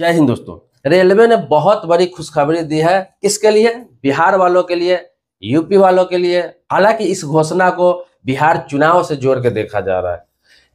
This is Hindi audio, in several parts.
जय हिंद दोस्तों। रेलवे ने बहुत बड़ी खुशखबरी दी है। किसके लिए? बिहार वालों के लिए, यूपी वालों के लिए। हालांकि इस घोषणा को बिहार चुनाव से जोड़ के देखा जा रहा है,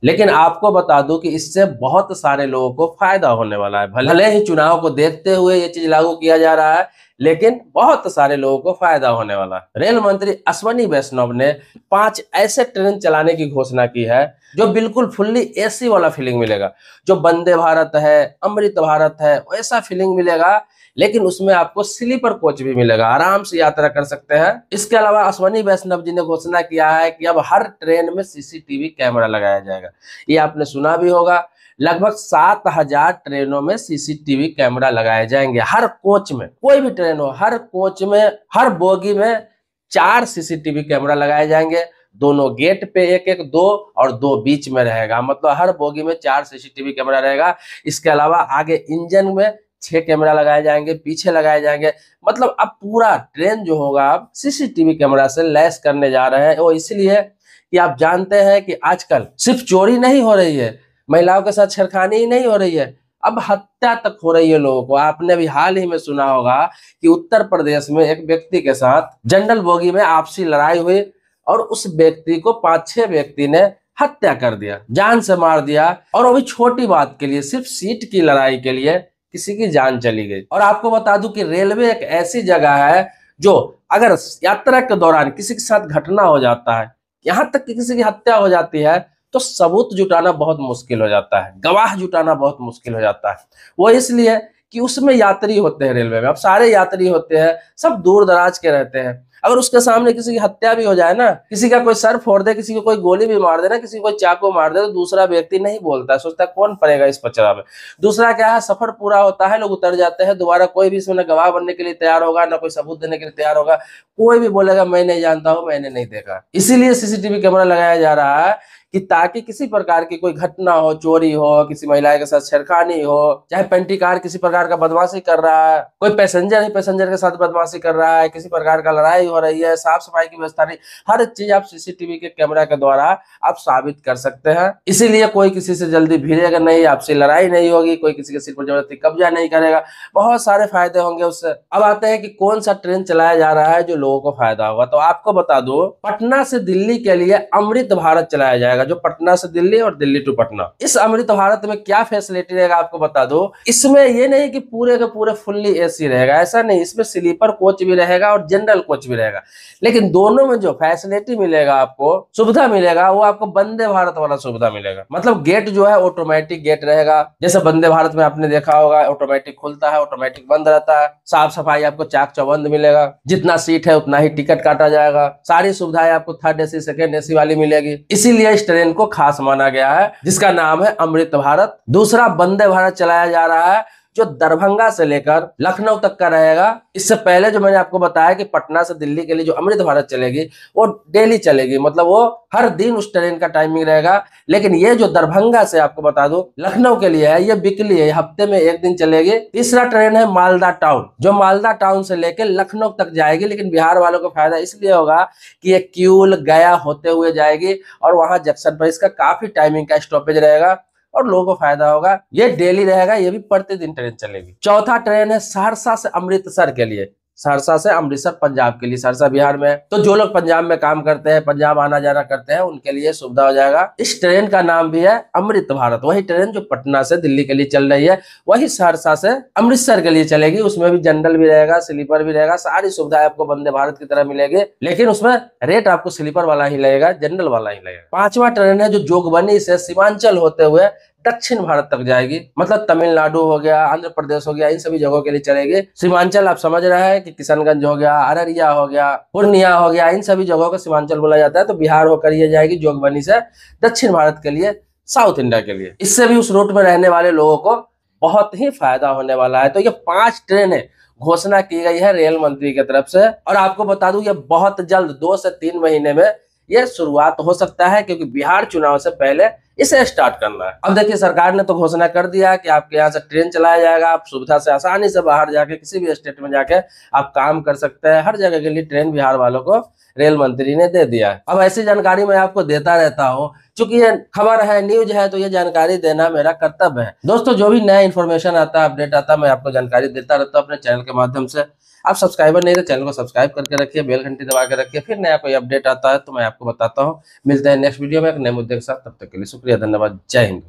लेकिन आपको बता दूं कि इससे बहुत सारे लोगों को फायदा होने वाला है। भले ही चुनाव को देखते हुए ये चीज लागू किया जा रहा है, लेकिन बहुत सारे लोगों को फायदा होने वाला है। रेल मंत्री अश्विनी वैष्णव ने 5 ऐसे ट्रेन चलाने की घोषणा की है जो बिल्कुल फुल्ली एसी वाला फीलिंग मिलेगा। जो वंदे भारत है, अमृत भारत है, वैसा फीलिंग मिलेगा, लेकिन उसमें आपको स्लीपर कोच भी मिलेगा, आराम से यात्रा कर सकते हैं। इसके अलावा अश्विनी वैष्णव जी ने घोषणा किया है कि अब हर ट्रेन में सीसीटीवी कैमरा लगाया जाएगा। ये आपने सुना भी होगा, लगभग 7000 ट्रेनों में सीसीटीवी कैमरा लगाए जाएंगे। हर कोच में, कोई भी ट्रेन हो, हर कोच में, हर बोगी में 4 सीसीटीवी कैमरा लगाए जाएंगे। दोनों गेट पे एक एक, 2 और 2 बीच में रहेगा। मतलब हर बोगी में 4 सीसीटीवी कैमरा रहेगा। इसके अलावा आगे इंजन में 6 कैमरा लगाए जाएंगे, पीछे लगाए जाएंगे। मतलब अब पूरा ट्रेन जो होगा आप सीसीटीवी कैमरा से लैस करने जा रहे हैं। वो इसलिए कि आप जानते हैं कि आजकल सिर्फ चोरी नहीं हो रही है, महिलाओं के साथ छेड़खानी ही नहीं हो रही है, अब हत्या तक हो रही है लोगों को। आपने भी हाल ही में सुना होगा कि उत्तर प्रदेश में एक व्यक्ति के साथ जनरल बोगी में आपसी लड़ाई हुई और उस व्यक्ति को 5-6 व्यक्ति ने हत्या कर दिया, जान से मार दिया। और वो भी छोटी बात के लिए, सिर्फ सीट की लड़ाई के लिए किसी की जान चली गई। और आपको बता दूं कि रेलवे एक ऐसी जगह है जो अगर यात्रा के दौरान किसी के साथ घटना हो जाता है, यहाँ तक कि किसी की हत्या हो जाती है, तो सबूत जुटाना बहुत मुश्किल हो जाता है, गवाह जुटाना बहुत मुश्किल हो जाता है। वो इसलिए कि उसमें यात्री होते हैं, रेलवे में अब सारे यात्री होते हैं, सब दूर दराज के रहते हैं। अगर उसके सामने किसी की हत्या भी हो जाए ना, किसी का कोई सर फोड़ दे, किसी को कोई गोली भी मार दे ना, किसी को कोई चाकू मार दे, तो दूसरा व्यक्ति नहीं बोलता है, सोचता है कौन पड़ेगा इस पचड़ा में। दूसरा क्या है, सफर पूरा होता है, लोग उतर जाते हैं, दोबारा कोई भी इसमें गवाह बनने के लिए तैयार होगा, ना कोई सबूत देने के लिए तैयार होगा। कोई भी बोलेगा मैं नहीं जानता हूं, मैंने नहीं देखा। इसीलिए सीसीटीवी कैमरा लगाया जा रहा है कि ताकि किसी प्रकार की कोई घटना हो, चोरी हो, किसी महिला के साथ छेड़खानी हो, चाहे पेंटी कार किसी प्रकार का बदमाशी कर रहा है, कोई पैसेंजर ही पैसेंजर के साथ बदमाशी कर रहा है, किसी प्रकार का लड़ाई हो रही है, साफ सफाई की व्यवस्था नहीं, हर चीज आप सीसीटीवी के कैमरा के द्वारा आप साबित कर सकते हैं। इसीलिए कोई किसी से जल्दी भिड़ेगा नहीं, आपसे लड़ाई नहीं होगी, कोई किसी के सिर पर जबरदस्ती कब्जा नहीं करेगा, बहुत सारे फायदे होंगे उससे। अब आते हैं कि कौन सा ट्रेन चलाया जा रहा है जो लोगों को फायदा होगा। तो आपको बता दो, पटना से दिल्ली के लिए अमृत भारत चलाया जाएगा, जो पटना से दिल्ली और दिल्ली टू पटना। इस अमृत भारत में क्या फैसिलिटी रहेगा आपको बता दो। इसमें ये नहीं कि पूरे के पूरे फुल्ली एसी रहेगा, ऐसा नहीं। इसमें स्लीपर कोच भी रहेगा और जनरल कोच भी रहेगा, लेकिन दोनों में जो फैसिलिटी मिलेगा, आपको सुविधा मिलेगा, वो आपको वंदे भारत वाला सुविधा मिलेगा। मतलब गेट जो है ऑटोमेटिक गेट रहेगा। जैसे वंदे भारत में आपने देखा होगा, ऑटोमेटिक खुलता है, ऑटोमेटिक बंद रहता है। साफ सफाई आपको चाक चौबंद मिलेगा, जितना सीट है उतना ही टिकट काटा जाएगा। सारी सुविधाएं आपको 3rd एसी 2nd एसी वाली मिलेगी। इसीलिए इस ट्रेन को खास माना गया है, जिसका नाम है अमृत भारत। दूसरा वंदे भारत चलाया जा रहा है, जो दरभंगा से लेकर लखनऊ तक का रहेगा। इससे पहले जो मैंने आपको बताया कि पटना से दिल्ली के लिए जो अमृत भारत चलेगी वो डेली चलेगी, मतलब वो हर दिन उस ट्रेन का टाइमिंग रहेगा। लेकिन ये जो दरभंगा से आपको बता दूं लखनऊ के लिए है, ये वीकली है, हफ्ते में 1 दिन चलेगी। तीसरा ट्रेन है मालदा टाउन, जो मालदा टाउन से लेकर लखनऊ तक जाएगी। लेकिन बिहार वालों को फायदा इसलिए होगा कि ये किऊल गया होते हुए जाएगी और वहां जंक्शन पर इसका काफी टाइमिंग का स्टॉपेज रहेगा और लोगों को फायदा होगा। ये डेली रहेगा, ये भी प्रतिदिन ट्रेन चलेगी। चौथा ट्रेन है सहरसा से अमृतसर के लिए, सहरसा से अमृतसर पंजाब के लिए। सहरसा बिहार में, तो जो लोग पंजाब में काम करते हैं, पंजाब आना जाना करते हैं, उनके लिए सुविधा हो जाएगा। इस ट्रेन का नाम भी है अमृत भारत। वही ट्रेन जो पटना से दिल्ली के लिए चल रही है, वही सहरसा से अमृतसर के लिए चलेगी। उसमें भी जनरल भी रहेगा, स्लीपर भी रहेगा, सारी सुविधाएं आपको वंदे भारत की तरह मिलेगी। लेकिन उसमें रेट आपको स्लीपर वाला ही लगेगा, जनरल वाला ही लगेगा। 5वां ट्रेन है जो जोगबनी से सीमांचल होते हुए दक्षिण भारत तक जाएगी। मतलब तमिलनाडु हो गया, आंध्र प्रदेश हो गया, इन सभी जगहों के लिए चलेगी। सीमांचल आप समझ रहे हैं कि किशनगंज हो गया, अररिया हो गया, पूर्णिया हो गया, इन सभी जगहों को सीमांचल बोला जाता है। तो बिहार होकर ये जाएगी जोगबनी से दक्षिण भारत के लिए, साउथ इंडिया के लिए। इससे भी उस रूट में रहने वाले लोगों को बहुत ही फायदा होने वाला है। तो ये 5 ट्रेनें घोषणा की गई है रेल मंत्री की तरफ से। और आपको बता दूं, ये बहुत जल्द 2 से 3 महीने में ये शुरुआत हो सकता है, क्योंकि बिहार चुनाव से पहले इसे स्टार्ट करना है। अब देखिए सरकार ने तो घोषणा कर दिया कि आपके यहाँ से ट्रेन चलाया जाएगा, आप सुविधा से आसानी से बाहर जाके किसी भी स्टेट में जाके आप काम कर सकते हैं। हर जगह के लिए ट्रेन बिहार वालों को रेल मंत्री ने दे दिया है। अब ऐसी जानकारी मैं आपको देता रहता हूँ, चूंकि ये खबर है, न्यूज है, तो ये जानकारी देना मेरा कर्तव्य है। दोस्तों जो भी नया इन्फॉर्मेशन आता है, अपडेट आता है, मैं आपको जानकारी देता रहता हूँ अपने चैनल के माध्यम से। आप सब्सक्राइबर नहीं तो चैनल को सब्सक्राइब करके रखिए, बेल घंटी दबा के रखिए, फिर नया कोई अपडेट आता है तो मैं आपको बताता हूँ। मिलते हैं नेक्स्ट वीडियो में एक नए मुद्दे के साथ, तब तक के लिए शुक्रिया, धन्यवाद, जय हिंद।